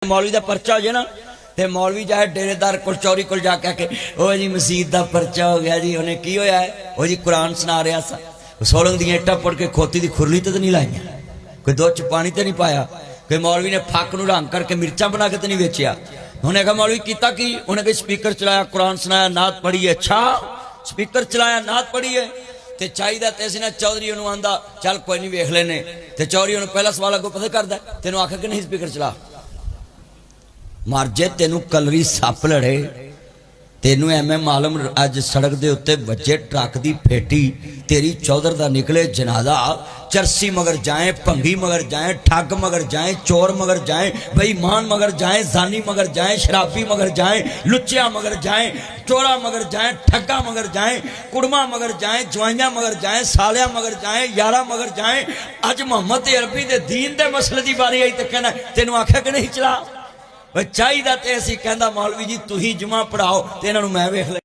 मौलवी का परचा हो जाए ना तो मौलवी चाहे डेरेदार को चौरी को जाके आके ओ जी मसीत का परचा हो गया जी उन्हें की होया है वो जी कुरान सुना रहा सा सोलंग दी इट्टां पड़ के खोती की खुरली तो नहीं लाइया कोई दुध च पानी तो नहीं पाया कोई मौलवी ने फक नूं रंग करके मिर्चा बना के तो नहीं वेचिया उन्हें कहा मौलवी कीता की उन्हें कहा स्पीकर चलाया कुरान सुनाया नात पढ़ी है अच्छा स्पीकर चलाया नात पढ़ी है तो चाहिए तो असं चौधरी उन्होंने आंदा चल कोई नहीं वेख लेने तो चौधरी उन्होंने पहला सवाल अगों पता करता तेन आख कि नहीं स्पीकर चला मर जे तेन कलरी सप लड़े तेनू एवं मालूम अज सड़क के उत्ते बजे ट्रक की फेटी तेरी चौधर का निकले जनादा चरसी मगर जाए भंगी मगर जाए ठग मगर जाए चोर मगर जाए बेईमान मगर जाए जानी मगर जाए शराबी मगर जाए लुच्चिया मगर जाए चोरा मगर जाए ठगा मगर जाए कुड़मा मगर जाए जवाइया मगर जाए सालिया मगर जाए यारा मगर जाए अज मोहम्मद अरबी के दीन के मसले की बारी आई तो कहना तेन आख्या कि नहीं चला चाहिए तो असी कहता मौलवी जी तुम जुमा पढ़ाओ तो इन्हों मैं वेख